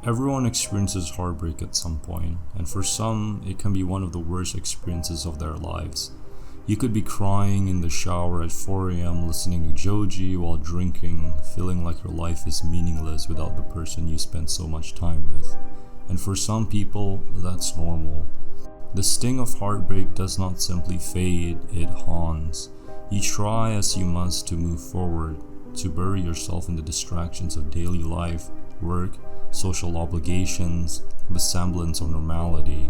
Everyone experiences heartbreak at some point, and for some, it can be one of the worst experiences of their lives. You could be crying in the shower at 4 a.m. listening to Joji while drinking, feeling like your life is meaningless without the person you spent so much time with. And for some people, that's normal. The sting of heartbreak does not simply fade, it haunts. You try as you must to move forward, to bury yourself in the distractions of daily life, work, social obligations, the semblance of normality.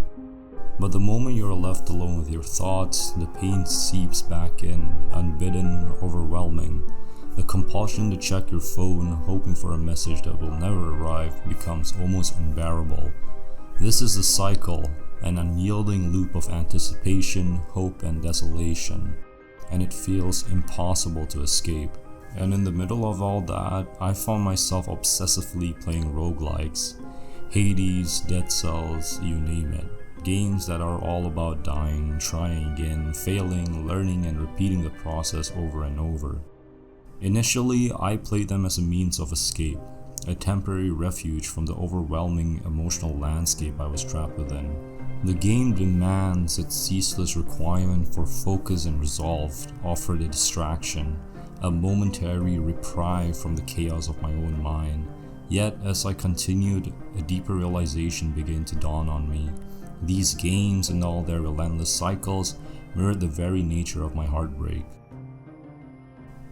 But the moment you are left alone with your thoughts, the pain seeps back in, unbidden, overwhelming. The compulsion to check your phone, hoping for a message that will never arrive, becomes almost unbearable. This is a cycle, an unyielding loop of anticipation, hope, and desolation, and it feels impossible to escape. And in the middle of all that, I found myself obsessively playing roguelikes. Hades, Dead Cells, you name it. Games that are all about dying, trying again, failing, learning, and repeating the process over and over. Initially, I played them as a means of escape, a temporary refuge from the overwhelming emotional landscape I was trapped within. The game demands its ceaseless requirement for focus and resolve offered a distraction, a momentary reprieve from the chaos of my own mind. Yet, as I continued, a deeper realization began to dawn on me. These games and all their relentless cycles mirrored the very nature of my heartbreak.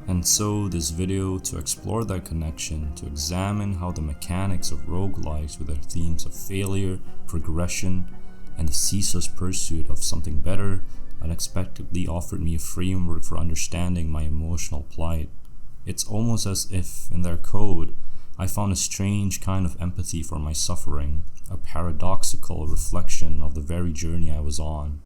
And so this video to explore that connection, to examine how the mechanics of roguelikes with their themes of failure, progression, and the ceaseless pursuit of something better unexpectedly offered me a framework for understanding my emotional plight. It's almost as if, in their code, I found a strange kind of empathy for my suffering, a paradoxical reflection of the very journey I was on.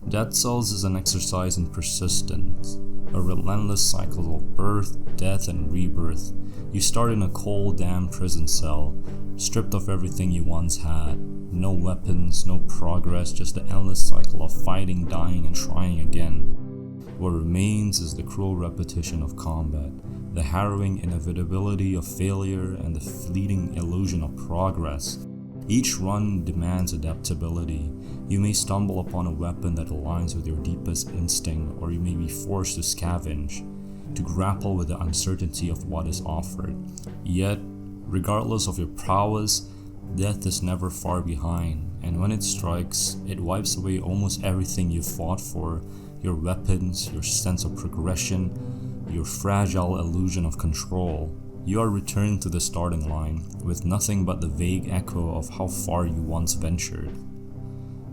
Dead Cells is an exercise in persistence, a relentless cycle of birth, death, and rebirth. You start in a cold, damp prison cell, stripped of everything you once had. No weapons, no progress, just the endless cycle of fighting, dying, and trying again. What remains is the cruel repetition of combat, the harrowing inevitability of failure, and the fleeting illusion of progress. Each run demands adaptability. You may stumble upon a weapon that aligns with your deepest instinct, or you may be forced to scavenge, to grapple with the uncertainty of what is offered. Yet, regardless of your prowess, death is never far behind, and when it strikes, it wipes away almost everything you fought for, your weapons, your sense of progression, your fragile illusion of control. You are returned to the starting line, with nothing but the vague echo of how far you once ventured.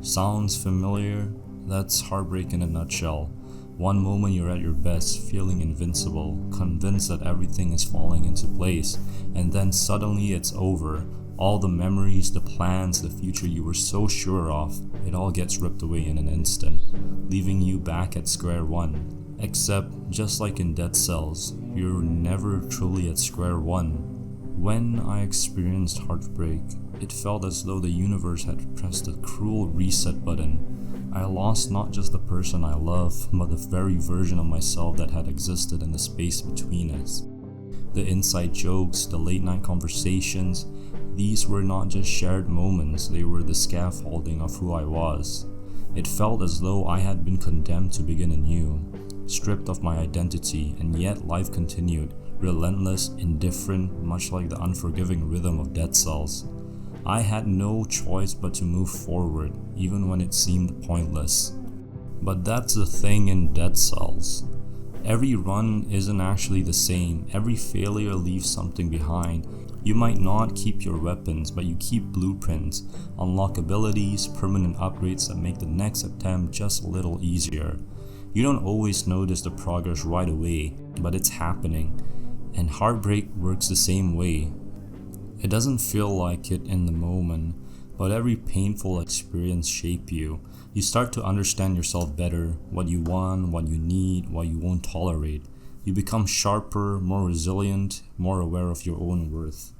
Sounds familiar? That's heartbreak in a nutshell. One moment you're at your best, feeling invincible, convinced that everything is falling into place, and then suddenly it's over. All the memories, the plans, the future you were so sure of, it all gets ripped away in an instant, leaving you back at square one. Except, just like in Dead Cells, you're never truly at square one. When I experienced heartbreak, it felt as though the universe had pressed a cruel reset button. I lost not just the person I love, but the very version of myself that had existed in the space between us. The inside jokes, the late night conversations, these were not just shared moments, they were the scaffolding of who I was. It felt as though I had been condemned to begin anew, stripped of my identity, and yet life continued, relentless, indifferent, much like the unforgiving rhythm of Dead Cells. I had no choice but to move forward, even when it seemed pointless. But that's the thing in Dead Cells. Every run isn't actually the same, every failure leaves something behind. You might not keep your weapons, but you keep blueprints, unlock abilities, permanent upgrades that make the next attempt just a little easier. You don't always notice the progress right away, but it's happening, and heartbreak works the same way. It doesn't feel like it in the moment, but every painful experience shapes you. You start to understand yourself better, what you want, what you need, what you won't tolerate. You become sharper, more resilient, more aware of your own worth.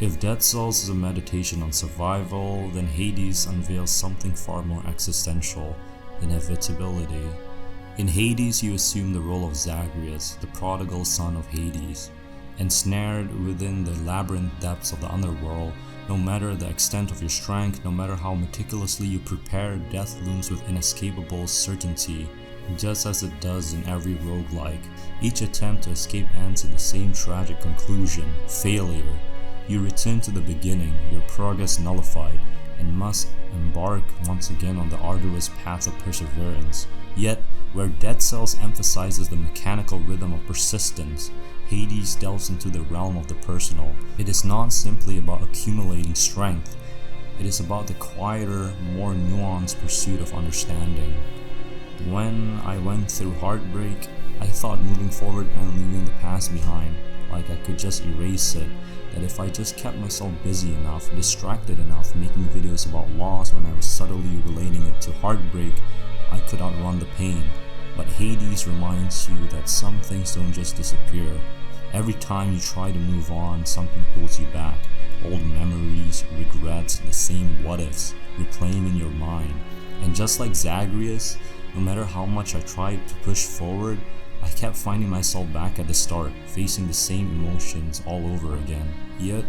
If Dead Cells is a meditation on survival, then Hades unveils something far more existential, inevitability. In Hades, you assume the role of Zagreus, the prodigal son of Hades. Ensnared within the labyrinth depths of the underworld, no matter the extent of your strength, no matter how meticulously you prepare, death looms with inescapable certainty, just as it does in every roguelike. Each attempt to escape ends in the same tragic conclusion: failure. You return to the beginning, your progress nullified, and must embark once again on the arduous path of perseverance. Yet, where Dead Cells emphasizes the mechanical rhythm of persistence, Hades delves into the realm of the personal. It is not simply about accumulating strength, it is about the quieter, more nuanced pursuit of understanding. When I went through Heartbreak, I thought moving forward meant leaving the past behind, like I could just erase it, that if I just kept myself busy enough, distracted enough, making videos about loss when I was subtly relating it to heartbreak, I could outrun the pain. But Hades reminds you that some things don't just disappear. Every time you try to move on, something pulls you back. Old memories, regrets, the same what-ifs, replaying in your mind. And just like Zagreus, no matter how much I tried to push forward, I kept finding myself back at the start, facing the same emotions all over again. Yet,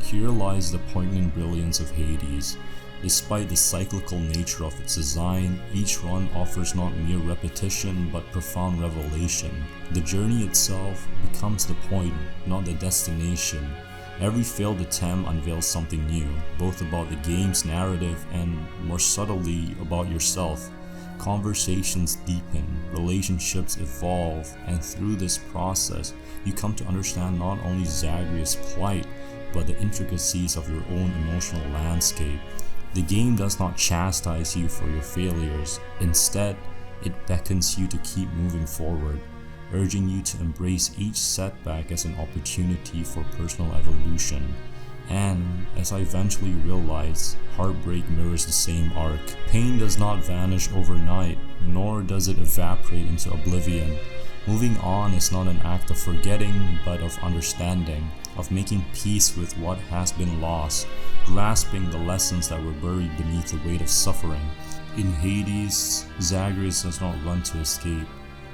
here lies the poignant brilliance of Hades. Despite the cyclical nature of its design, each run offers not mere repetition but profound revelation. The journey itself becomes the point, not the destination. Every failed attempt unveils something new, both about the game's narrative and, more subtly, about yourself. Conversations deepen, relationships evolve, and through this process, you come to understand not only Zagreus' plight, but the intricacies of your own emotional landscape. The game does not chastise you for your failures. Instead, it beckons you to keep moving forward, urging you to embrace each setback as an opportunity for personal evolution. And, as I eventually realized, heartbreak mirrors the same arc. Pain does not vanish overnight, nor does it evaporate into oblivion. Moving on is not an act of forgetting, but of understanding, of making peace with what has been lost, grasping the lessons that were buried beneath the weight of suffering. In Hades, Zagreus does not run to escape.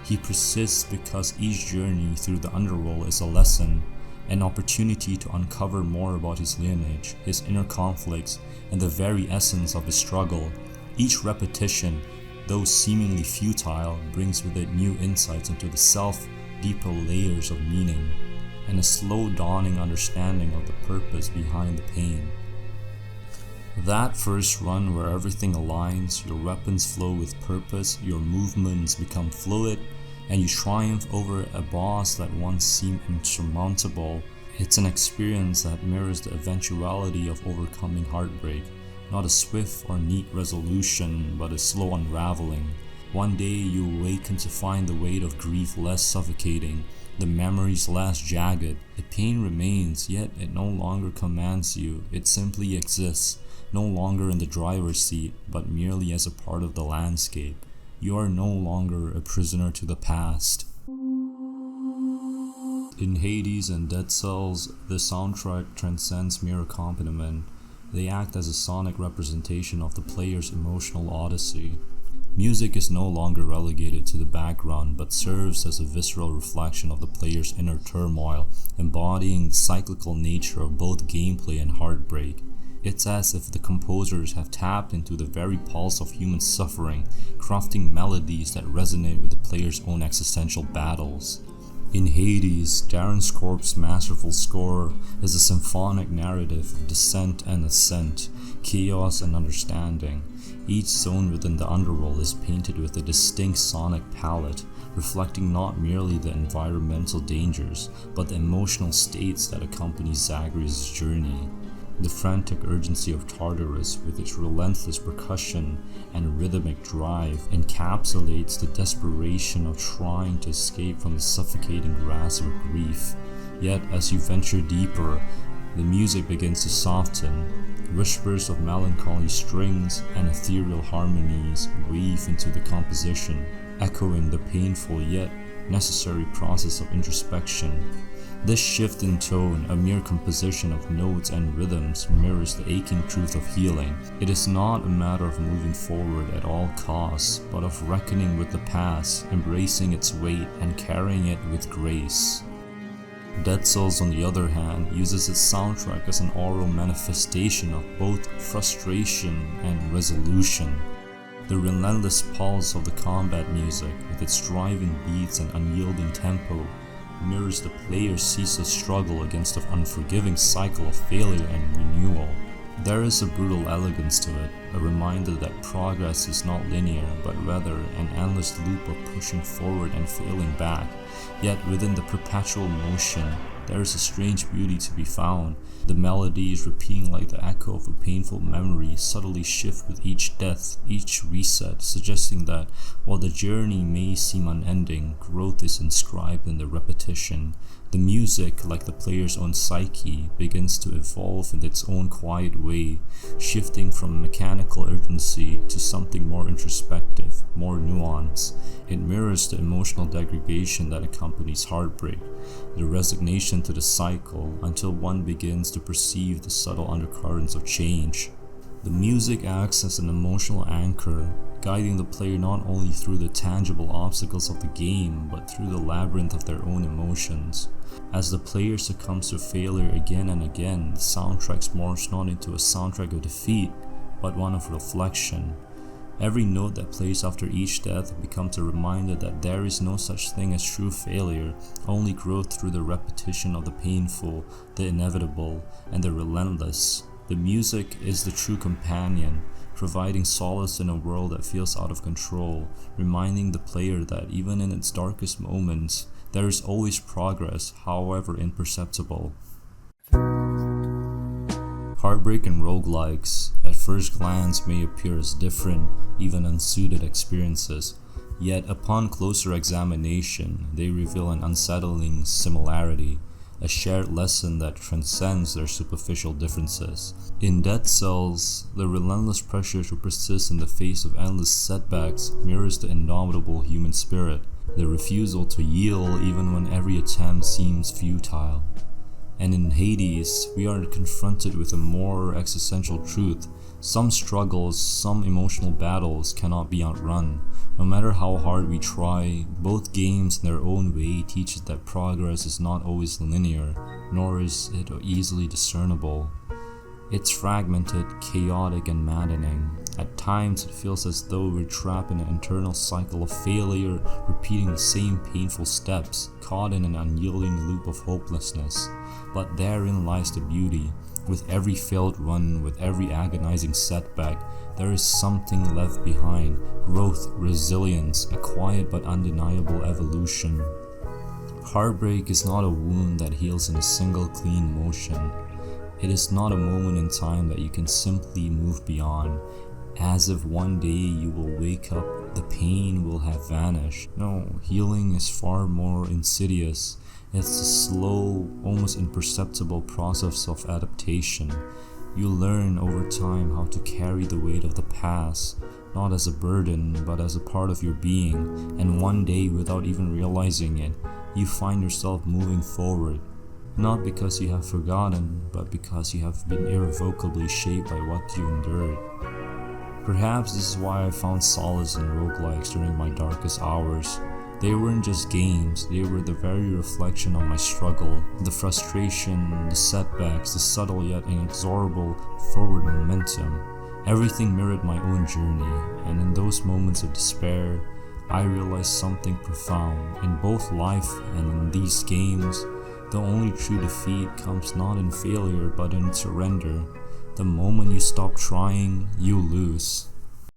He persists because each journey through the underworld is a lesson, an opportunity to uncover more about his lineage, his inner conflicts, and the very essence of his struggle. Each repetition, though seemingly futile, brings with it new insights into the self, deeper layers of meaning, and a slow dawning understanding of the purpose behind the pain. That first run where everything aligns, your weapons flow with purpose, your movements become fluid, and you triumph over a boss that once seemed insurmountable, it's an experience that mirrors the eventuality of overcoming heartbreak. Not a swift or neat resolution, but a slow unraveling. One day you awaken to find the weight of grief less suffocating, the memories less jagged. The pain remains, yet it no longer commands you, it simply exists, no longer in the driver's seat, but merely as a part of the landscape. You are no longer a prisoner to the past. In Hades and Dead Cells, the soundtrack transcends mere accompaniment. They act as a sonic representation of the player's emotional odyssey. Music is no longer relegated to the background, but serves as a visceral reflection of the player's inner turmoil, embodying the cyclical nature of both gameplay and heartbreak. It's as if the composers have tapped into the very pulse of human suffering, crafting melodies that resonate with the player's own existential battles. In Hades, Darren Scorp's masterful score is a symphonic narrative of descent and ascent, chaos and understanding. Each zone within the underworld is painted with a distinct sonic palette, reflecting not merely the environmental dangers, but the emotional states that accompany Zagreus' journey. The frantic urgency of Tartarus, with its relentless percussion and rhythmic drive, encapsulates the desperation of trying to escape from the suffocating grasp of grief. Yet, as you venture deeper, the music begins to soften. Whispers of melancholy strings and ethereal harmonies weave into the composition, echoing the painful yet necessary process of introspection. This shift in tone, a mere composition of notes and rhythms, mirrors the aching truth of healing. It is not a matter of moving forward at all costs, but of reckoning with the past, embracing its weight, and carrying it with grace. Dead Cells, on the other hand, uses its soundtrack as an oral manifestation of both frustration and resolution. The relentless pulse of the combat music, with its driving beats and unyielding tempo, mirrors the player's ceaseless struggle against the unforgiving cycle of failure and renewal. There is a brutal elegance to it, a reminder that progress is not linear, but rather an endless loop of pushing forward and failing back. Yet within the perpetual motion, there is a strange beauty to be found. The melodies, repeating like the echo of a painful memory, subtly shift with each death, each reset, suggesting that while the journey may seem unending, growth is inscribed in the repetition. The music, like the player's own psyche, begins to evolve in its own quiet way, shifting from mechanical urgency to something more introspective, more nuanced. It mirrors the emotional degradation that accompanies heartbreak, the resignation to the cycle, until one begins to perceive the subtle undercurrents of change. The music acts as an emotional anchor, guiding the player not only through the tangible obstacles of the game, but through the labyrinth of their own emotions. As the player succumbs to failure again and again, the soundtrack morphs not into a soundtrack of defeat, but one of reflection. Every note that plays after each death becomes a reminder that there is no such thing as true failure, only growth through the repetition of the painful, the inevitable, and the relentless. The music is the true companion, providing solace in a world that feels out of control, reminding the player that even in its darkest moments, there is always progress, however imperceptible. Heartbreak and roguelikes, at first glance, may appear as different, even unsuited experiences, yet upon closer examination, they reveal an unsettling similarity, a shared lesson that transcends their superficial differences. In Dead Cells, the relentless pressure to persist in the face of endless setbacks mirrors the indomitable human spirit, the refusal to yield even when every attempt seems futile. And in Hades, we are confronted with a more existential truth. Some struggles, some emotional battles cannot be outrun. No matter how hard we try, both games in their own way teach us that progress is not always linear, nor is it easily discernible. It's fragmented, chaotic, and maddening. At times, it feels as though we're trapped in an internal cycle of failure, repeating the same painful steps, caught in an unyielding loop of hopelessness. But therein lies the beauty. With every failed run, with every agonizing setback, there is something left behind: growth, resilience, a quiet but undeniable evolution. Heartbreak is not a wound that heals in a single clean motion. It is not a moment in time that you can simply move beyond, as if one day you will wake up, the pain will have vanished. No, healing is far more insidious. It's a slow, almost imperceptible process of adaptation. You learn over time how to carry the weight of the past, not as a burden, but as a part of your being, and one day, without even realizing it, you find yourself moving forward. Not because you have forgotten, but because you have been irrevocably shaped by what you endured. Perhaps this is why I found solace in roguelikes during my darkest hours. They weren't just games, they were the very reflection of my struggle, the frustration, the setbacks, the subtle yet inexorable forward momentum. Everything mirrored my own journey, and in those moments of despair, I realized something profound. In both life and in these games, the only true defeat comes not in failure but in surrender. The moment you stop trying, you lose.